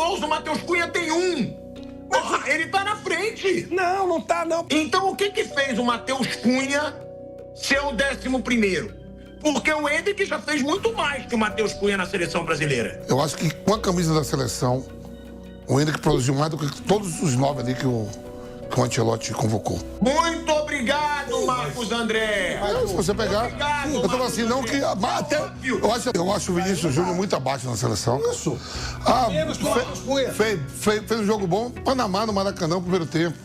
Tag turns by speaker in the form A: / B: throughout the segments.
A: gols, o Matheus Cunha tem 1. Porra, ele tá na frente.
B: Não tá, não.
A: Então o que fez o Matheus Cunha ser o 11º? Porque o Endrick já fez muito mais que o Matheus Cunha na seleção brasileira.
C: Eu acho que com a camisa da seleção, o Endrick produziu mais do que todos os 9 ali que o Ancelotti convocou.
A: Muito obrigado, Marcos André.
C: Se você pegar,
A: Obrigado,
C: eu tava assim, não que... Até, eu acho o Vinícius Júnior muito abaixo na seleção.
B: Isso.
C: Menos que o Matheus Cunha. Fez um jogo bom, Panamá no Maracanã no primeiro tempo.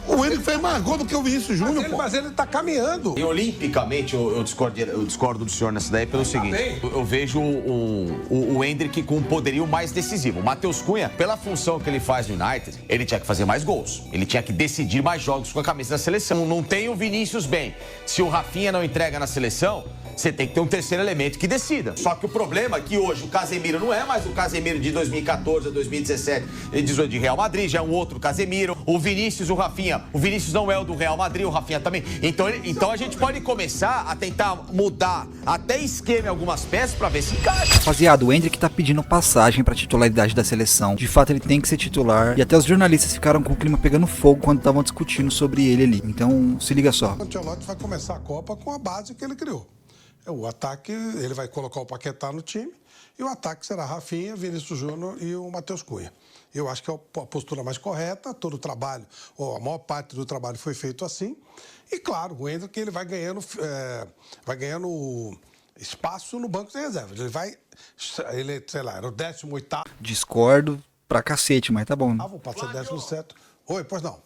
C: O Endrick fez mais gol do que o Vinícius Júnior, pô.
B: Mas ele tá caminhando.
D: E olimpicamente, eu discordo do senhor nessa daí pelo seguinte. Eu vejo o Endrick com um poderio mais decisivo. O Matheus Cunha, pela função que ele faz no United, ele tinha que fazer mais gols. Ele tinha que decidir mais jogos com a camisa da seleção. Não tem o Vinícius bem. Se o Rafinha não entrega na seleção, você tem que ter um terceiro elemento que decida. Só que o problema é que hoje o Casemiro não é mais o Casemiro de 2014, 2017, 2018 de Real Madrid, já é um outro Casemiro. O Vinícius, o Rafinha. O Vinícius não é o do Real Madrid, o Rafinha também. Então a gente pode começar a tentar mudar até esquema em algumas peças pra ver se encaixa.
E: Rapaziada, o Endrick tá pedindo passagem pra titularidade da seleção. De fato, ele tem que ser titular. E até os jornalistas ficaram com o clima pegando fogo quando estavam discutindo sobre ele ali. Então, se liga só.
B: O Ancelotti vai começar a Copa com a base que ele criou. O ataque, ele vai colocar o Paquetá no time, e o ataque será Rafinha, Vinícius Júnior e o Matheus Cunha. Eu acho que é a postura mais correta, todo o trabalho, ou a maior parte do trabalho foi feito assim. E claro, o Endrick ele vai ganhando espaço no banco de reservas. Ele, sei lá, era o 18º.
E: Discordo pra cacete, mas tá bom.
B: Pode ser 17º. Oi, pois não.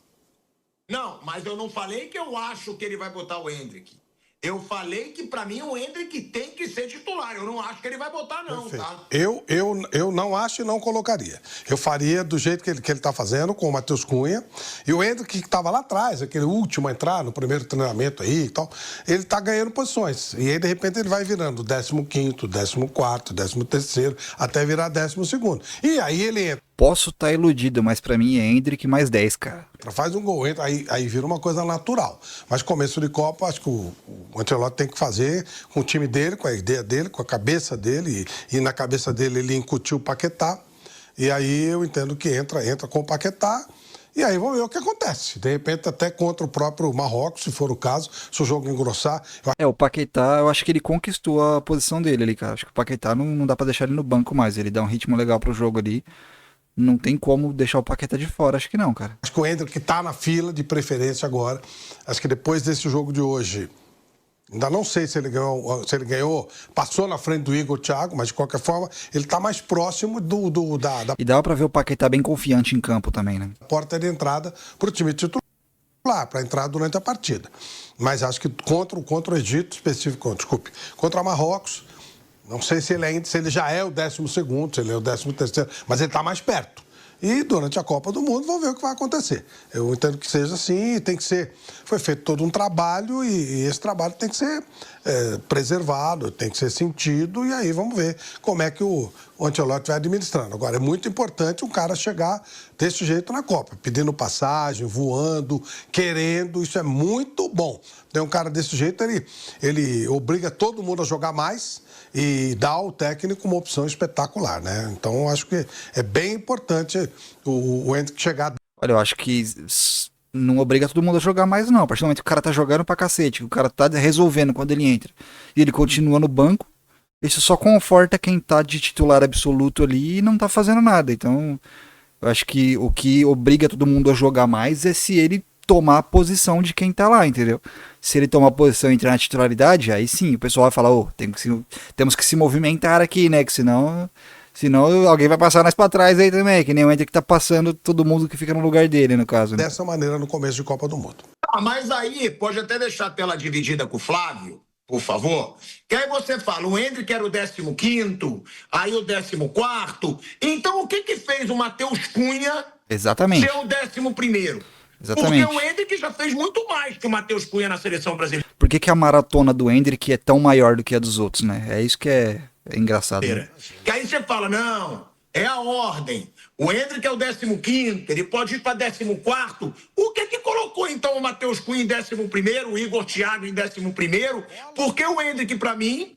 A: Não, mas eu não falei que eu acho que ele vai botar o Endrick. Eu falei que, pra mim, o Endrick tem que ser titular. Eu não acho que ele vai botar, não,
B: Perfeito.
A: tá?
B: Eu não acho e não colocaria. Eu faria do jeito que ele tá fazendo, com o Matheus Cunha. E o Endrick, que estava lá atrás, aquele último a entrar no primeiro treinamento aí e tal, ele tá ganhando posições. E aí, de repente, ele vai virando 15º, 14º, 13º, até virar 12º. E aí ele entra.
E: Posso estar iludido, mas pra mim é Endrick mais 10, cara.
B: Faz um gol, entra, aí vira uma coisa natural. Mas começo de Copa, acho que o Ancelotti tem que fazer com o time dele, com a ideia dele, com a cabeça dele. E na cabeça dele ele incutiu o Paquetá. E aí eu entendo que entra com o Paquetá. E aí vamos ver o que acontece. De repente até contra o próprio Marrocos, se for o caso, se o jogo engrossar.
E: O Paquetá, eu acho que ele conquistou a posição dele ali, cara. Acho que o Paquetá não dá pra deixar ele no banco mais. Ele dá um ritmo legal pro jogo ali. Não tem como deixar o Paquetá de fora, acho que não, cara.
B: Acho que o Endrick tá na fila de preferência agora. Acho que depois desse jogo de hoje, ainda não sei se ele ganhou, passou na frente do Igor Thiago, mas de qualquer forma, ele tá mais próximo da
E: E dá pra ver o Paquetá bem confiante em campo também, né?
B: porta de entrada pro time titular, para entrar durante a partida. Mas acho que contra o Egito, contra Marrocos, não sei se ele já é o 12º, se ele é o 13º, mas ele está mais perto. E durante a Copa do Mundo vamos ver o que vai acontecer. Eu entendo que seja assim, tem que ser... Foi feito todo um trabalho e esse trabalho tem que ser preservado, tem que ser sentido, e aí vamos ver como é que o Ancelotti vai administrando. Agora, é muito importante um cara chegar desse jeito na Copa, pedindo passagem, voando, querendo, isso é muito bom. Tem um cara desse jeito, ele obriga todo mundo a jogar mais e dá ao técnico uma opção espetacular, né? Então, acho que é bem importante o Endrick chegar...
E: Olha, eu acho que não obriga todo mundo a jogar mais, não. A partir do momento que o cara tá jogando pra cacete, que o cara tá resolvendo quando ele entra, e ele continua no banco, isso só conforta quem tá de titular absoluto ali e não tá fazendo nada. Então, eu acho que o que obriga todo mundo a jogar mais é se ele tomar a posição de quem tá lá, entendeu? Se ele tomar a posição e entrar na titularidade, aí sim, o pessoal vai falar, temos que se movimentar aqui, né? Que senão alguém vai passar nós pra trás aí também, que nem o Endrick tá passando todo mundo que fica no lugar dele, no caso. Né?
B: Dessa maneira no começo de Copa do Mundo.
A: Mas aí, pode até deixar a tela dividida com o Flávio, por favor. Que aí você fala, o Endrick era o 15º, aí o 14º. Então o que fez o Matheus Cunha
E: Exatamente.
A: ser o 11º?
E: Exatamente.
A: Porque o Endrick já fez muito mais que o Matheus Cunha na seleção brasileira.
E: Por que a maratona do Endrick é tão maior do que a dos outros, né? É isso que é engraçado. Né?
A: Que aí você fala, não, é a ordem. O Endrick é o 15º, ele pode ir para 14º. O que colocou, então, o Matheus Cunha em 11º, o Igor Thiago em 11º? Porque o Endrick, para mim,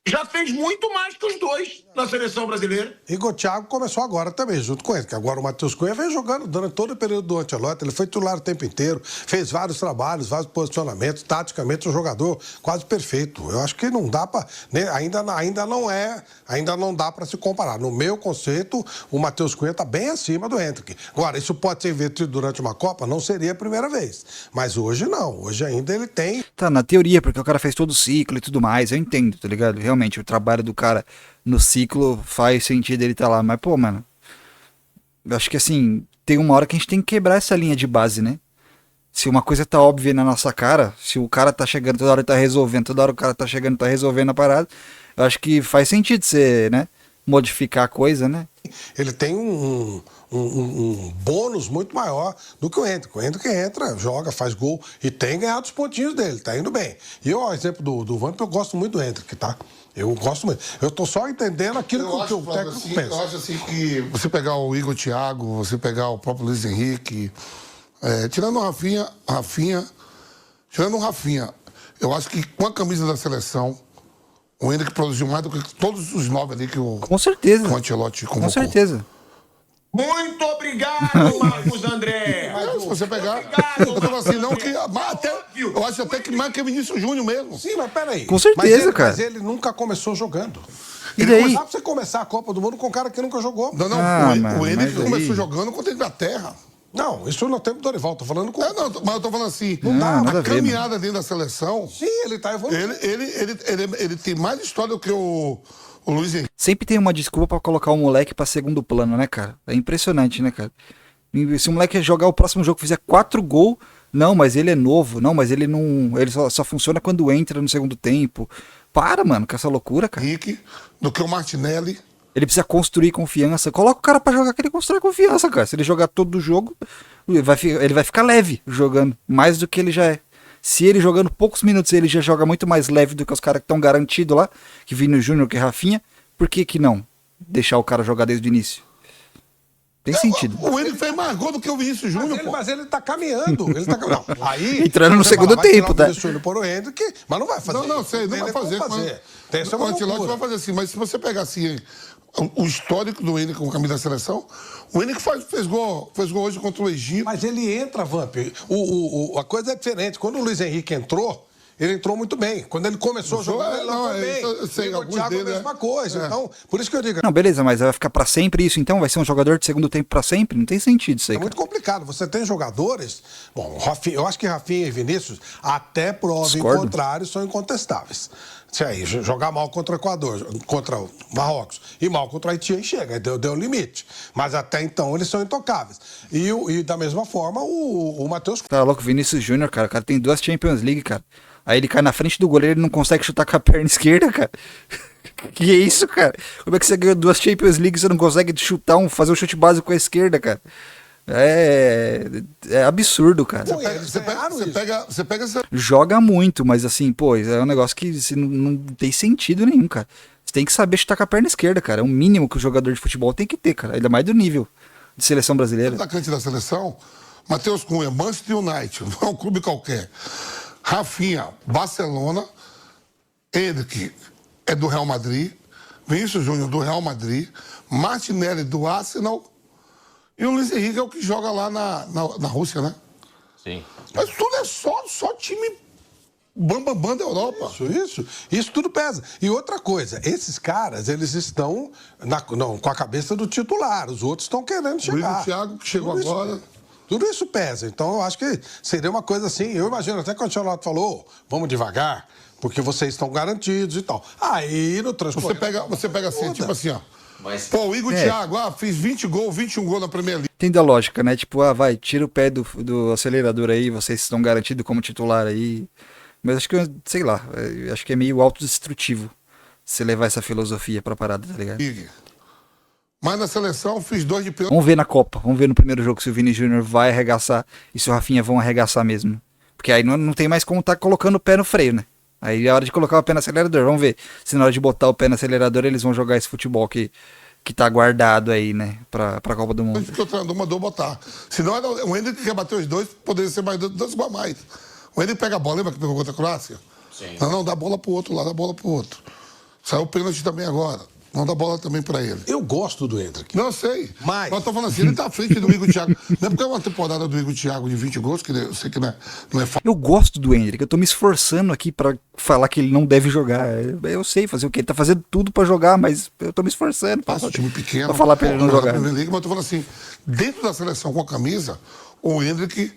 A: Já fez muito mais que os dois na seleção brasileira.
B: E o Thiago começou agora também, junto com ele, que agora o Matheus Cunha vem jogando durante todo o período do Ancelotti, ele foi titular o tempo inteiro, fez vários trabalhos, vários posicionamentos, taticamente um jogador quase perfeito. Eu acho que não dá para, né, ainda não dá para se comparar. No meu conceito, o Matheus Cunha está bem acima do Hendrick. Agora, isso pode ser invertido durante uma Copa? Não seria a primeira vez. Mas hoje não, hoje ainda ele tem.
E: Tá, na teoria, porque o cara fez todo o ciclo e tudo mais, eu entendo, tá ligado? Realmente, o trabalho do cara no ciclo faz sentido ele estar lá, mas, pô, mano, eu acho que assim, tem uma hora que a gente tem que quebrar essa linha de base, né? Se uma coisa tá óbvia na nossa cara, se o cara tá chegando toda hora e tá resolvendo, toda hora o cara tá chegando e tá resolvendo a parada, eu acho que faz sentido você, né, modificar a coisa, né?
B: Ele tem um bônus muito maior do que o Hendrick. O Hendrick entra, joga, faz gol e tem ganhado os pontinhos dele, tá indo bem. E eu, ao exemplo do Vamp, eu gosto muito do Hendrick, tá? Eu gosto muito. Eu tô só entendendo aquilo que o técnico
C: assim,
B: pensa.
C: Eu acho assim que você pegar o Igor Thiago, você pegar o próprio Luiz Henrique, tirando o Rafinha, eu acho que com a camisa da seleção, o Hendrick produziu mais do que todos os 9 ali que o
E: Com certeza.
C: o Ancelotti convocou.
E: Com certeza.
A: Muito obrigado, Marcos André.
C: Se você pegar,
A: Obrigado,
C: eu tô falando assim, não que. Eu acho até que mais que o Vinícius Júnior mesmo.
B: Sim, mas peraí.
E: Com certeza,
B: mas
E: cara.
B: Mas ele nunca começou jogando.
E: E daí?
B: Não dá pra você começar a Copa do Mundo com um cara que nunca jogou.
C: Não,
E: mano,
C: o Hendrick
E: mas
C: começou
E: aí-
C: jogando contra a Inglaterra.
B: Não, isso no tempo do Dorival. Tô falando com.
C: Mas eu tô falando assim,
E: Não, nada a
C: a
E: ver,
C: caminhada dentro da seleção,
B: Sim, ele tá evoluindo.
C: ele tem mais história do que o Luiz Henrique.
E: Sempre tem uma desculpa pra colocar o moleque pra segundo plano, né, cara? É impressionante, né, cara? Se o moleque jogar o próximo jogo, fizer 4 gols, não, mas ele é novo, não, mas ele não. Ele só funciona quando entra no segundo tempo. Para, mano, com essa loucura, cara.
C: Do que o Martinelli.
E: Ele precisa construir confiança. Coloca o cara pra jogar que ele constrói confiança, cara. Se ele jogar todo o jogo, ele vai ficar leve jogando, mais do que ele já é. Se ele jogando poucos minutos, ele já joga muito mais leve do que os caras que estão garantidos lá, que Vini Júnior, que Rafinha. Por que não deixar o cara jogar desde o início? Tem sentido.
C: O Hendrick fez mais gol do que o Vinícius Júnior, pô.
B: Mas ele tá caminhando. Ele tá caminhando. Não, aí,
E: Entrando no
B: você
E: segundo
B: vai tirar
E: tempo,
B: o
E: tá?
B: Vinícius Júnior por o Hendrick, mas não vai fazer.
C: Não sei, não
B: Tem
C: vai fazer.
B: como Tem essa
C: O Ancelotti
B: loucura.
C: vai fazer assim, mas se você pegar assim, o histórico do Hendrick com a camisa da seleção, o Hendrick fez gol hoje contra o Egito.
B: Mas ele entra, Vamp. A coisa é diferente. Quando o Luiz Henrique entrou, ele entrou muito bem. Quando ele começou a jogar, ele não foi bem.
C: eu sei,
B: E o
C: alguns
B: Thiago a
C: dele,
B: mesma coisa. Então, por isso que eu digo,
E: Não, beleza, mas vai ficar pra sempre isso, então? Vai ser um jogador de segundo tempo pra sempre? Não tem sentido isso aí,
B: é
E: cara.
B: muito complicado. Você tem jogadores... Bom, eu acho que Rafinha e Vinícius, até prova em
E: Discordo.
B: contrário, são incontestáveis. Se aí jogar mal contra o Equador, contra o Marrocos, e mal contra o Haiti, aí chega, aí deu limite. Mas até então eles são intocáveis. E da mesma forma, o Matheus...
E: Tá louco, Vinícius Júnior, cara. O cara tem 2 Champions League, cara. Aí ele cai na frente do goleiro e ele não consegue chutar com a perna esquerda, cara. Que é isso, cara? Como é que você ganhou 2 Champions League e você não consegue chutar fazer um chute básico com a esquerda, cara? É absurdo, cara.
B: Pô, eles erraram isso.
C: Você pega essa.
E: Joga muito, mas assim, pô, é um negócio que assim, não tem sentido nenhum, cara. Você tem que saber chutar com a perna esquerda, cara. É o mínimo que o jogador de futebol tem que ter, cara. Ainda mais do nível de seleção brasileira.
C: Atacante da seleção, Matheus Cunha, Manchester United, não é um clube qualquer. Rafinha, Barcelona, Hendrick é do Real Madrid, Vinícius Júnior do Real Madrid, Martinelli do Arsenal e o Luiz Henrique é o que joga lá na Rússia, né?
D: Sim.
C: Mas tudo é só time bambambam da Europa.
B: Isso tudo pesa. E outra coisa, esses caras, eles estão com a cabeça do titular, os outros estão querendo chegar.
C: O Thiago, que chegou
B: Tudo
C: agora.
B: Tudo isso pesa. Então, eu acho que seria uma coisa assim. Eu imagino até quando o Ancelotti falou, vamos devagar, porque vocês estão garantidos e tal. Aí, no transporte...
C: Você pega assim,
B: Muda.
C: tipo assim, ó.
D: Mas-
C: Pô, o Igor Thiago, fiz 20 gols, 21 gols na Premier League.
E: Tem da lógica, né? Tipo, vai, tira o pé do acelerador aí, vocês estão garantidos como titular aí. Mas acho que, sei lá, acho que é meio autodestrutivo você levar essa filosofia pra parada, tá ligado?
C: Mas na seleção, fiz 2 de pênalti.
E: Vamos ver na Copa, vamos ver no primeiro jogo se o Vini Júnior vai arregaçar e se o Rafinha vão arregaçar mesmo. Porque aí não tem mais como tá colocando o pé no freio, né? Aí é hora de colocar o pé no acelerador. Vamos ver se na hora de botar o pé no acelerador eles vão jogar esse futebol que tá guardado aí, né? Pra Copa do Mundo.
C: Que o treinador mandou botar. Senão era o Hendrick que quer bater os dois, poderia ser mais 2 a mais. O Hendrick pega a bola, lembra que pegou contra a Croácia?
D: Sim.
C: Não, dá a bola pro outro lá, dá a bola pro outro. Saiu o pênalti também agora. Não dá bola também pra ele.
B: Eu gosto do Hendrick.
C: Não, eu sei.
B: Mas
C: eu tô falando assim, ele tá à frente do Igor Thiago. Não é porque é uma temporada do Igor Thiago de 20 gols, que eu sei que não é fácil.
E: Eu gosto do Hendrick, eu tô me esforçando aqui pra falar que ele não deve jogar. Eu sei fazer o quê? Ele tá fazendo tudo pra jogar, mas eu tô me esforçando
C: Passa o time pequeno.
E: pra falar pra ele não jogar.
C: Mas eu tô falando assim, dentro da seleção com a camisa, o Hendrick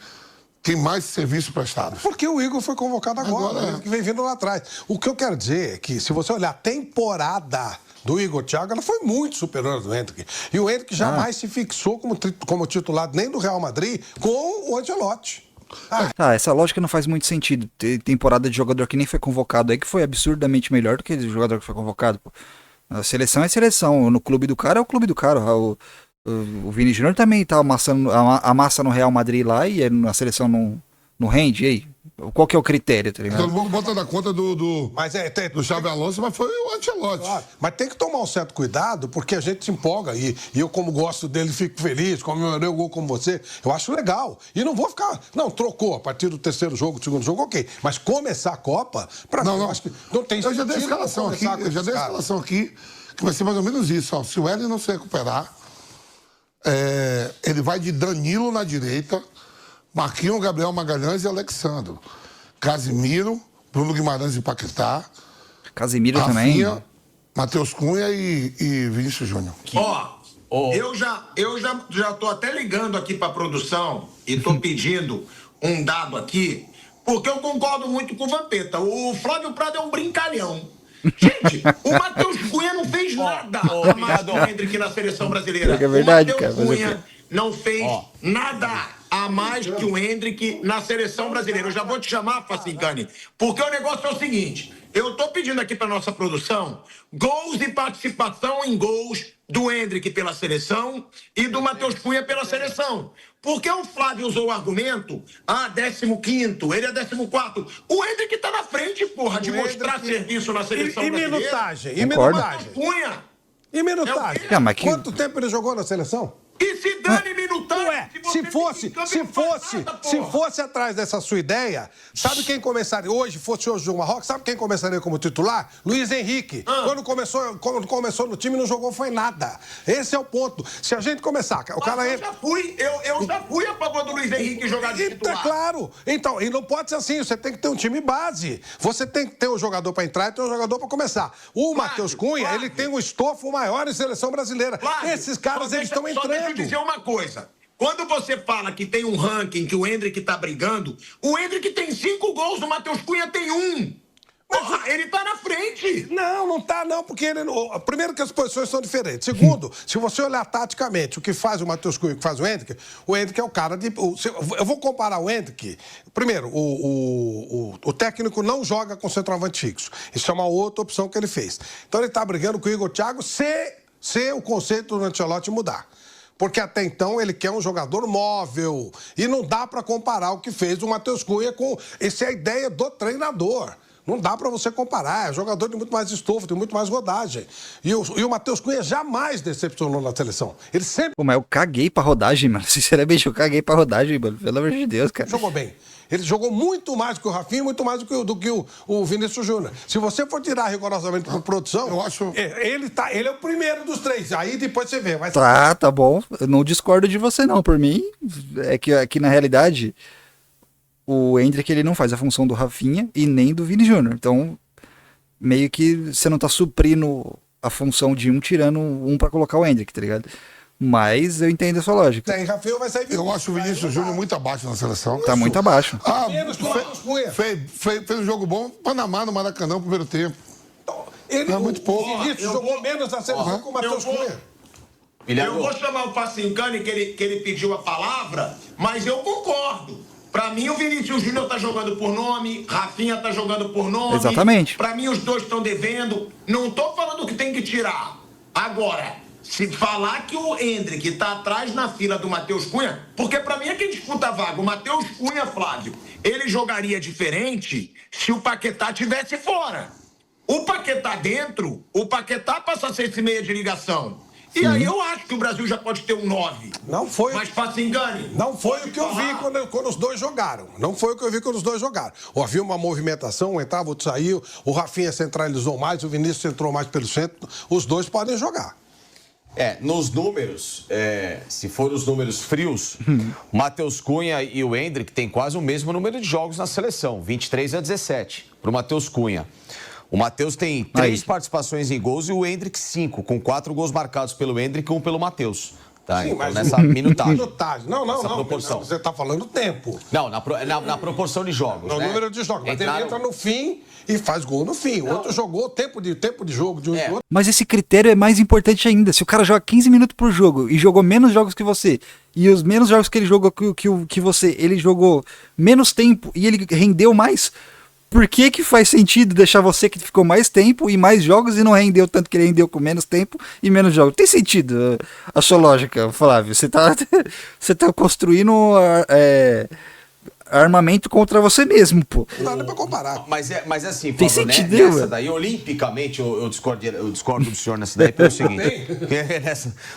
C: tem mais serviço prestado.
B: Porque o Igor foi convocado agora, que vem vindo lá atrás. O que eu quero dizer é que, se você olhar a temporada do Igor Thiago, ela foi muito superior do Hendrick. E o Hendrick jamais se fixou como titular nem do Real Madrid com o Ancelotti.
E: Essa lógica não faz muito sentido. Tem temporada de jogador que nem foi convocado aí, que foi absurdamente melhor do que o jogador que foi convocado. Pô. A seleção é seleção. No clube do cara é o clube do cara. O Vini Júnior também tá amassando a massa no Real Madrid lá e na seleção não rende. E aí? Qual que é o critério, tá ligado?
C: Todo mundo bota na conta do Xabi Alonso, mas foi o Ancelotti.
B: Claro, mas tem que tomar um certo cuidado, porque a gente se empolga. E eu, como gosto dele, fico feliz. Comemorei o gol como você. Eu acho legal. E não vou ficar... Não, trocou a partir do terceiro jogo, do segundo jogo, ok. Mas começar a Copa, pra mim, eu acho que não tem
C: sentido. Eu já dei a escalação aqui, que vai ser mais ou menos isso. Ó. Se o Hélio não se recuperar, ele vai de Danilo na direita, Marquinhos, Gabriel Magalhães e Alexandro. Casimiro, Bruno Guimarães e Paquetá.
E: Casimiro
C: Rafinha,
E: também.
C: Matheus Cunha e Vinícius Júnior.
A: Eu já tô até ligando aqui pra produção e tô pedindo um dado aqui, porque eu concordo muito com o Vampeta. O Flávio Prado é um brincalhão. Gente, o Matheus Cunha não fez nada a mais que o Hendrick na seleção brasileira.
E: É verdade,
A: o Matheus
E: cara.
A: Cunha não fez nada a mais que o Hendrick na seleção brasileira. Eu já vou te chamar, Facincani, porque o negócio é o seguinte: eu tô pedindo aqui pra nossa produção gols e participação em gols do Hendrick pela seleção e do Matheus Cunha pela seleção. Porque o Flávio usou o argumento, 15º, ele é 14º. O Hendrick tá na frente, porra, de mostrar serviço na seleção brasileira.
B: Minutagem.
A: Cunha.
B: E minutagem. Quanto tempo ele jogou na seleção?
A: E se dane minutagem.
B: Ué, se fosse atrás dessa sua ideia, sabe quem começaria hoje, fosse hoje o Marrocos, sabe quem começaria como titular? Luiz Henrique. Quando começou no time, não jogou, foi nada. Esse é o ponto. Se a gente começar, o cara
A: eu já fui a favor do Luiz Henrique jogar de titular.
B: É claro. Então, e não pode ser assim, você tem que ter um time base. Você tem que ter um jogador para entrar e ter um jogador para começar. O Matheus Cunha, ele tem um estofo maior em seleção brasileira. Esses caras, eles estão entrando.
A: Deixa eu dizer uma coisa. Quando você fala que tem um ranking que o Hendrick tá brigando, o Hendrick tem 5 gols, o Matheus Cunha tem 1. Porra, ele tá na frente.
B: Não tá não, porque ele... Primeiro que as posições são diferentes. Segundo, se você olhar taticamente o que faz o Matheus Cunha e o que faz o Hendrick é o cara de... Eu vou comparar o Hendrick... Primeiro, o técnico não joga com centroavante fixo. Isso é uma outra opção que ele fez. Então ele tá brigando com o Igor Thiago se o conceito do Ancelotti mudar. Porque até então ele quer um jogador móvel. E não dá para comparar o que fez o Matheus Cunha com... Essa é a ideia do treinador. Não dá para você comparar. É jogador de muito mais estofo, de muito mais rodagem. E o Matheus Cunha jamais decepcionou na seleção. Ele sempre...
E: Pô, mas eu caguei pra rodagem, mano. Sinceramente, eu caguei pra rodagem, mano. Pelo amor de Deus, cara.
B: Jogou bem. Ele jogou muito mais do que o Rafinha, muito mais do que o Vinícius Júnior. Se você for tirar rigorosamente por produção,
C: eu acho...
B: ele é o primeiro dos 3. Aí depois você vê.
E: Tá bom. Eu não discordo de você, não. Por mim, é que na realidade, o Hendrick, ele não faz a função do Rafinha e nem do Vini Júnior. Então, meio que você não tá suprindo a função de um, tirando um pra colocar o Hendrick, tá ligado? Mas eu entendo a sua lógica.
B: Rafael vai sair.
C: Eu acho o Vinícius Júnior muito abaixo na seleção.
E: Tá muito abaixo.
C: Fez um jogo bom. Panamá no Maracanã no primeiro tempo.
B: Ele
C: é muito pouco.
B: O Vinícius jogou menos na seleção que o Matheus Cunha.
A: Eu vou chamar o Facincani, que ele pediu a palavra, mas eu concordo. Pra mim, o Vinícius Júnior tá jogando por nome, Rafinha tá jogando por nome.
E: Exatamente.
A: Pra mim, os dois estão devendo. Não tô falando que tem que tirar. Agora, se falar que o Hendrick tá atrás na fila do Matheus Cunha, porque pra mim é quem disputa a vaga. O Matheus Cunha, Flávio, ele jogaria diferente se o Paquetá tivesse fora. O Paquetá dentro, o Paquetá passa a ser esse meia de ligação. E aí eu acho que o Brasil já pode ter um 9.
B: Não foi.
A: Mas se engane.
B: Não foi o que eu vi quando os dois jogaram. Não foi o que eu vi quando os dois jogaram. Havia uma movimentação, um entrava, outro saiu, o Rafinha centralizou mais, o Vinícius entrou mais pelo centro. Os dois podem jogar.
D: Nos números, se for os números frios, o Matheus Cunha e o Endrick têm quase o mesmo número de jogos na seleção, 23-17, para o Matheus Cunha. O Matheus tem 3 participações em gols e o Endrick 5, com 4 gols marcados pelo Endrick e 1 pelo Matheus. Tá,
B: Sim,
D: então,
B: mas
D: nessa minutagem.
B: Não,
D: proporção.
B: você está falando tempo.
D: Não, na proporção de jogos.
B: No
D: né?
B: número de jogos. Mas
D: Entraram...
B: ele entra no fim e faz gol no fim. O outro jogou tempo de jogo de um e do outro.
E: Mas esse critério é mais importante ainda. Se o cara joga 15 minutos por jogo e jogou menos jogos que você, e os menos jogos que ele jogou que você, ele jogou menos tempo e ele rendeu mais, por que faz sentido deixar você que ficou mais tempo e mais jogos e não rendeu tanto que ele rendeu com menos tempo e menos jogos? Tem sentido a sua lógica, Flávio. Você tá construindo armamento contra você mesmo, pô.
B: Não dá nem pra comparar.
D: Mas assim,
E: tem
D: Flávio,
E: sentido,
D: nessa
E: ué.
D: daí, olimpicamente, eu discordo do senhor nessa daí pelo seguinte.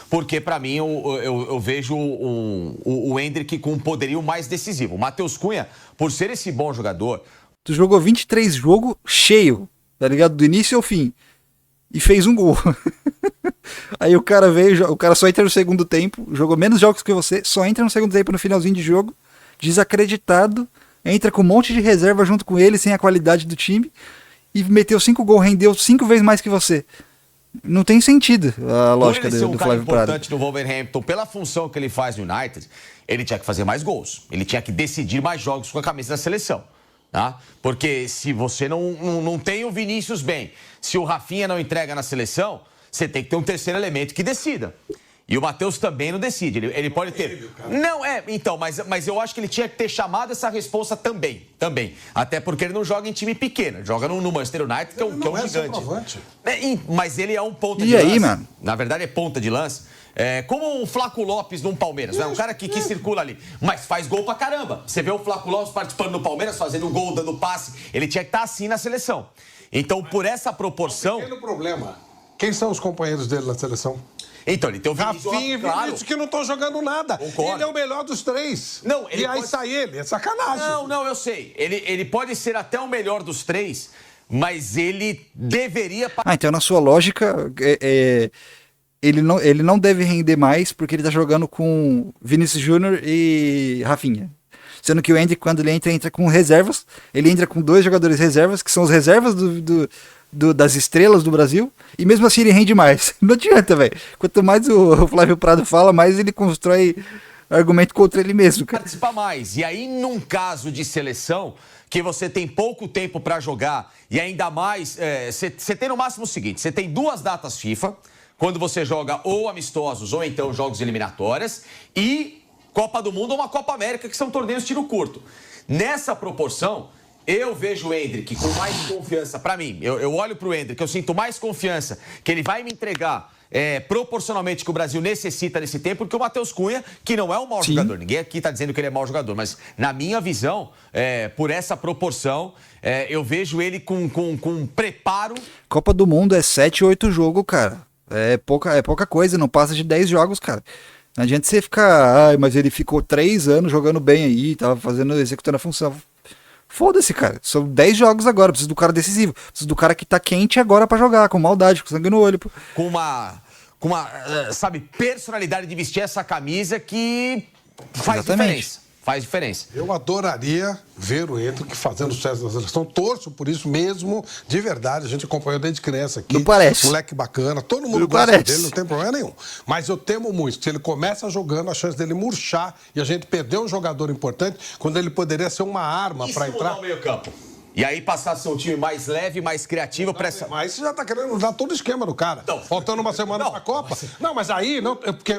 D: Porque, pra mim, eu vejo o Endrick com um poderio mais decisivo. O Matheus Cunha, por ser esse bom jogador...
E: Tu jogou 23 jogos cheio, tá ligado? Do início ao fim. E fez um gol. Aí o cara veio, o cara só entra no segundo tempo, jogou menos jogos que você, só entra no segundo tempo no finalzinho de jogo, desacreditado, entra com um monte de reserva junto com ele, sem a qualidade do time, e meteu 5 gols, rendeu 5 vezes mais que você. Não tem sentido a lógica do Flávio Prado.
D: Importante no Wolverhampton, pela função que ele faz no United, ele tinha que fazer mais gols. Ele tinha que decidir mais jogos com a camisa da seleção. Tá? Porque se você não tem o Vinícius bem, se o Rafinha não entrega na seleção, você tem que ter um terceiro elemento que decida. E o Matheus também não decide. Ele pode ter... Não, então, mas eu acho que ele tinha que ter chamado essa responsa também. Até porque ele não joga em time pequeno. Joga no Manchester United, que é um gigante. Mas ele é um ponta de lance.
E: E aí, mano?
D: Na verdade, é ponta de lance. Como o Flaco Lopes num Palmeiras, né? Um cara que circula ali, mas faz gol pra caramba. Você vê o Flaco Lopes participando no Palmeiras, fazendo gol, dando passe. Ele tinha que estar assim na seleção. Então, por essa proporção...
B: Pequeno problema. Quem são os companheiros dele na seleção?
D: Então, ele tem o Vinícius,
B: Rafinha e Vinícius, que não estão jogando nada.
D: Concordo.
B: Ele é o melhor dos 3.
D: Não,
B: e aí sai ele, é sacanagem.
D: Não, eu sei. Ele pode ser até o melhor dos 3, mas ele deveria...
E: Então na sua lógica... Ele não deve render mais porque ele tá jogando com Vinícius Júnior e Rafinha. Sendo que o Endrick, quando ele entra com reservas, ele entra com 2 jogadores reservas, que são os reservas das estrelas do Brasil, e mesmo assim ele rende mais. Não adianta, velho. Quanto mais o Flávio Prado fala, mais ele constrói argumento contra ele mesmo, cara.
D: Participa mais. E aí, num caso de seleção, que você tem pouco tempo para jogar, e ainda mais, você tem no máximo o seguinte, você tem 2 datas FIFA, quando você joga ou amistosos ou então jogos eliminatórias, e Copa do Mundo ou uma Copa América, que são torneios tiro curto. Nessa proporção, eu vejo o Endrick com mais confiança. Para mim, eu olho para o Endrick, eu sinto mais confiança que ele vai me entregar proporcionalmente que o Brasil necessita nesse tempo, porque o Matheus Cunha, que não é um mau jogador. Ninguém aqui está dizendo que ele é mau jogador, mas na minha visão, por essa proporção, eu vejo ele com preparo.
E: Copa do Mundo é 7, 8 jogos, cara. É pouca coisa, não passa de 10 jogos, cara. Não adianta você ficar, mas ele ficou 3 anos jogando bem aí, tava executando a função. Foda-se, cara. São 10 jogos agora, preciso do cara decisivo. Preciso do cara que tá quente agora pra jogar, com maldade, com sangue no olho. Pô.
D: Com uma sabe, personalidade de vestir essa camisa que faz diferença. Faz diferença.
B: Eu adoraria ver o Endrick fazendo sucesso na seleção. Torço por isso mesmo, de verdade. A gente acompanhou desde criança aqui.
E: Não parece.
B: Moleque bacana. Todo mundo gosta dele, não tem problema nenhum. Mas eu temo muito. Se ele começa jogando, a chance dele murchar e a gente perder um jogador importante, quando ele poderia ser uma arma para entrar.
D: Mudar o meio-campo? E aí passar a ser um time mais leve, mais criativo para essa...
B: Mas você já tá querendo usar todo o esquema do cara. Não. Faltando uma semana pra Copa. Não, mas aí, não, porque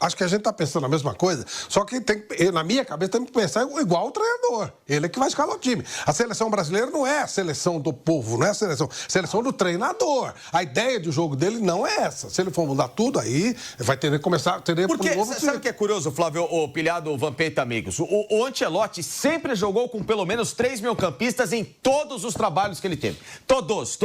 B: acho que a gente tá pensando a mesma coisa, só que na minha cabeça tem que pensar igual o treinador. Ele é que vai escalar o time. A seleção brasileira não é a seleção do povo, não é a seleção do treinador. A ideia de jogo dele não é essa. Se ele for mudar tudo, aí vai ter que começar...
D: Porque, sabe o que é curioso, Flávio, o Pilhado Vampeta Amigos? O Ancelotti sempre jogou com pelo menos 3 meio-campistas em todos os trabalhos que ele teve. Todos.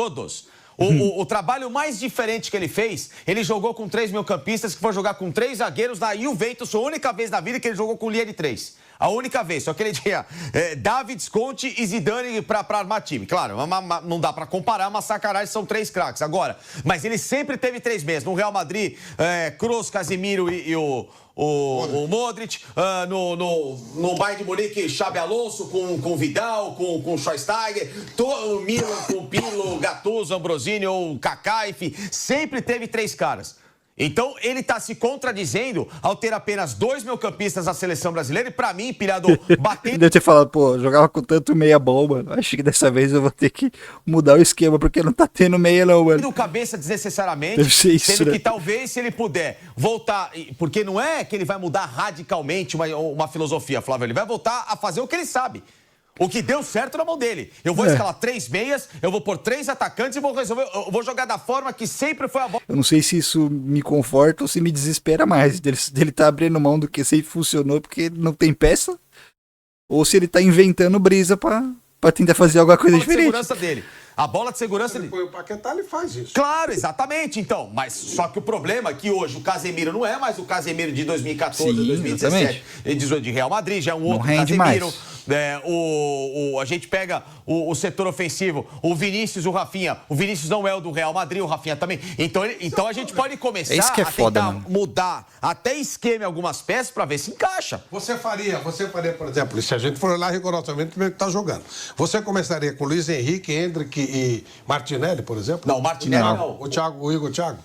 D: O trabalho mais diferente que ele fez, ele jogou com 3 meio-campistas, que foi jogar com 3 zagueiros da Juventus, a única vez na vida que ele jogou com linha de 3. A única vez, só que ele tinha Davids, Conte e Zidane pra armar time. Claro, não dá pra comparar, uma sacanagem, são 3 craques. Agora, mas ele sempre teve 3 meias. No Real Madrid, Kroos, Casemiro e o Modric. No Bayern de Munique, Xabi Alonso com Vidal, com Schweinsteiger. O Milan com Pirlo, Gattuso, Ambrosini ou Kaká, enfim. Sempre teve 3 caras. Então, ele está se contradizendo ao ter apenas 2 meio-campistas na seleção brasileira. E, pra mim, Pilhado, bater...
E: Deve ter falado, pô, jogava com tanto meia bom, mano. Acho que dessa vez eu vou ter que mudar o esquema, porque não tá tendo meia, não, mano.
D: Cabeça desnecessariamente,
E: Deve ser isso,
D: sendo
E: né?
D: que talvez, se ele puder voltar... Porque não é que ele vai mudar radicalmente uma filosofia, Flávio. Ele vai voltar a fazer o que ele sabe. O que deu certo na mão dele. Eu vou escalar 3 meias, eu vou pôr 3 atacantes e vou jogar da forma que sempre foi a bola.
E: Eu não sei se isso me conforta ou se me desespera mais dele tá abrindo mão do que sempre funcionou porque não tem peça, ou se ele tá inventando brisa pra tentar fazer alguma coisa diferente.
D: Segurança dele. A bola de segurança
B: Ele põe o Paquetá, ele faz isso.
D: Claro, exatamente, então. Mas só que o problema é que hoje o Casemiro não é mais o Casemiro de 2014,
E: Sim,
D: 2017. De Real Madrid, já é um outro
E: rende
D: Casemiro.
E: mais.
D: A gente pega o setor ofensivo, o Vinícius, o Rafinha. O Vinícius não é o do Real Madrid, o Rafinha também. Então a gente pode começar
E: isso que é
D: a
E: foda,
D: tentar
E: mano.
D: mudar até esquema em algumas peças pra ver se encaixa.
B: Você faria, por exemplo, se a gente for olhar rigorosamente como ele está jogando. Você começaria com Luiz Henrique, Endrick e Martinelli, por exemplo?
D: Não, Martinelli não.
B: O Igor Thiago?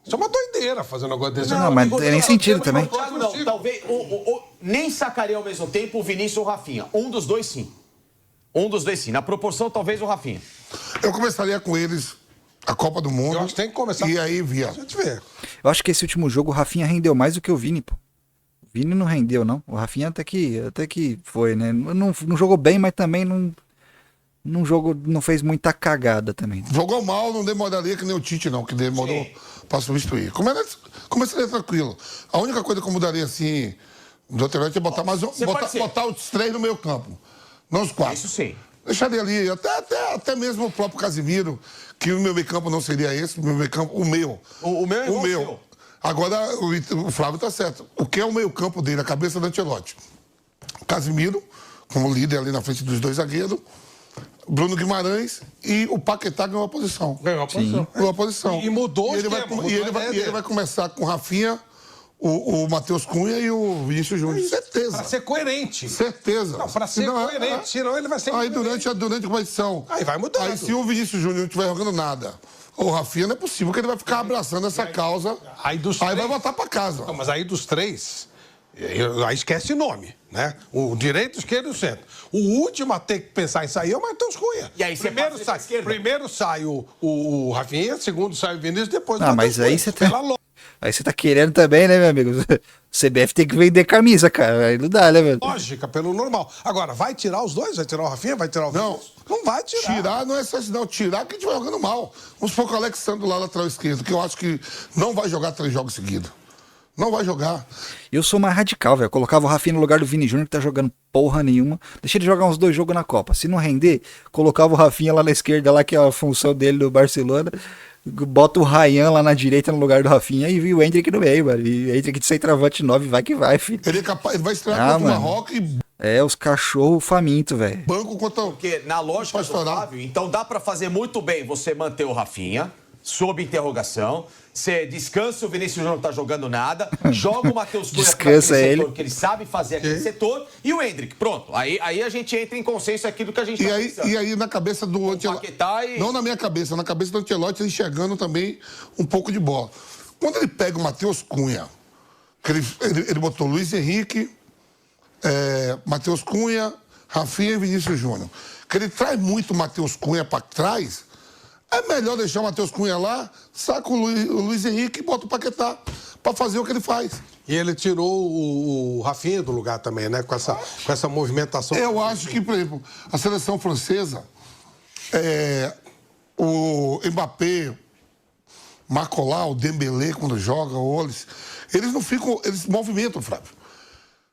B: Isso é uma doideira fazer um negócio desse.
E: Não, mas não tem nem sentido também.
D: Thiago, não. Talvez nem sacaria ao mesmo tempo o Vinícius ou o Rafinha. Um dos dois, sim. Na proporção, talvez o Rafinha.
C: Eu começaria com eles a Copa do Mundo.
B: Eu acho que tem que começar.
C: E aí via.
B: A gente vê.
E: Eu acho que esse último jogo o Rafinha rendeu mais do que o Vini, pô. O Vini não rendeu, não. O Rafinha até que foi, né? Não jogou bem, mas também não fez muita cagada também.
C: Jogou mal, não demoraria que nem o Tite, não, que demorou para substituir. Começaria tranquilo. A única coisa que eu mudaria, assim, do Ancelotti é botar os 3 no meio campo. Não os 4.
D: Isso sim.
C: Deixaria ali, até mesmo o próprio Casemiro, que o meu meio campo não seria esse, o meu meio campo, o meu.
D: O meu é igual o seu.
C: Agora, o Flávio tá certo. O que é o meio campo dele, a cabeça do Ancelotti? Casemiro, como líder ali na frente dos 2 zagueiros, Bruno Guimarães e o Paquetá ganhou a posição. Ganhou a posição.
B: E mudou o
C: ele vai começar com o Rafinha, o Matheus Cunha e o Vinícius Júnior. Certeza.
B: Para ser coerente.
C: Certeza.
B: Não, para ser coerente. Senão ele vai ser
C: Aí durante a competição.
B: Aí vai mudando.
C: Aí se o Vinícius Júnior não estiver jogando nada, o Rafinha não é possível que ele vai ficar abraçando essa causa. Aí vai voltar para casa.
B: Não, mas aí dos 3... Aí esquece nome, né? O direito, esquerdo e o centro. O último a ter que pensar em sair é o Matheus Cunha.
D: E aí
B: Primeiro sai o Rafinha, segundo sai o Vinícius, depois o
E: mas
B: Matheus
E: aí
B: Cunha.
E: Aí você tá querendo também, né, meu amigo? CBF tem que vender camisa, cara. Aí não dá, né, velho?
B: Lógica, pelo normal. Agora, vai tirar os 2? Vai tirar o Rafinha? Vai tirar o Vinícius? Não vai tirar.
C: Tirar não é só não. Tirar que a gente vai jogando mal. Vamos supor que o Alexandre lá, lateral esquerdo, que eu acho que não vai jogar 3 jogos seguidos. Não vai jogar.
E: Eu sou mais radical, velho. Colocava o Rafinha no lugar do Vini Júnior, que tá jogando porra nenhuma. Deixa ele jogar uns 2 jogos na Copa. Se não render, colocava o Rafinha lá na esquerda, lá que é a função dele no Barcelona. Bota o Ryan lá na direita no lugar do Rafinha e o Endrick no meio, mano. E o Endrick de centroavante 9 vai que vai, filho.
C: Ele vai estrear contra o Marrocos e...
E: os cachorros famintos, velho.
C: Banco contra...
D: Porque na lógica do Flávio, então dá pra fazer muito bem você manter o Rafinha sob interrogação. Você descansa, o Vinícius não tá jogando nada, joga o Matheus Cunha
E: descansa ele,
D: setor, que ele sabe fazer aquele setor, e o Endrick, pronto. Aí a gente entra em consenso aqui do que a gente tá pensando.
C: E aí na cabeça do Ancelotti... Não na minha cabeça, na cabeça do Ancelotti, ele enxergando também um pouco de bola. Quando ele pega o Matheus Cunha, que ele botou Luiz Henrique, Matheus Cunha, Rafinha e Vinícius Júnior, que ele traz muito o Matheus Cunha para trás... É melhor deixar o Matheus Cunha lá, saca o Luiz Henrique e bota o Paquetá para fazer o que ele faz.
B: E ele tirou o Rafinha do lugar também, né? Com essa movimentação.
C: Eu acho que, por exemplo, a seleção francesa, o Mbappé, Marcolau, o Dembélé, quando joga, o Olis, eles não ficam, eles movimentam, Flávio.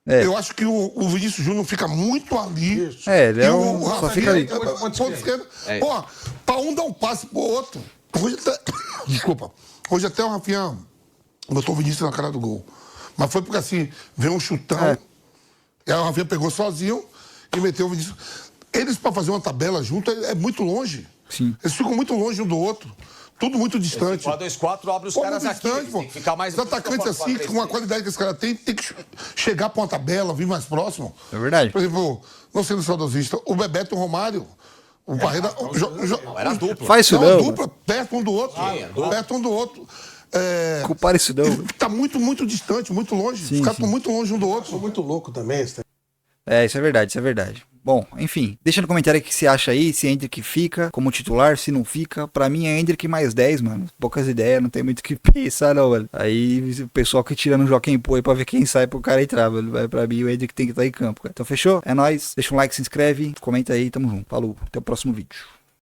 C: Eu acho que o Vinícius Júnior fica muito ali.
E: Ele só fica ali.
C: Ponto esquerdo. Pô, pra um dar um passe pro outro. Hoje até, desculpa, hoje até o Rafinha botou o Vinícius na cara do gol. Mas foi porque assim, veio um chutão, e aí o Rafinha pegou sozinho e meteu o Vinícius. Eles, para fazer uma tabela junto, é muito longe.
E: Sim.
C: Eles ficam muito longe um do outro. Tudo muito distante.
D: 4-2-4 abre os caras aqui. Tem que ficar mais...
C: Os atacantes assim, com a qualidade que esse cara tem que chegar para uma tabela, vir mais próximo.
E: É verdade.
C: Por exemplo, não sendo saudosista, o Bebeto e o Romário, o Parreira...
D: Era dupla.
E: Faz isso
C: Não,
E: não.
C: dupla, perto um do outro. Perto um do outro.
E: Compara isso não.
C: Tá muito, muito distante, muito longe.
E: Sim,
C: Os caras
E: sim.
C: estão muito longe um do outro.
B: Sou muito louco também.
E: Isso é verdade, isso é verdade. Bom, enfim, deixa no comentário o que você acha aí, se Hendrick fica como titular, se não fica. Pra mim é Hendrick mais 10, mano. Poucas ideias, não tem muito o que pensar não, mano. Aí o pessoal que tira no Joaquim Pô aí pra ver quem sai pro cara entrar, mano. Vai pra mim o Hendrick tem que estar em campo, cara. Então fechou? É nóis, deixa um like, se inscreve, comenta aí, tamo junto. Falou, até o próximo vídeo.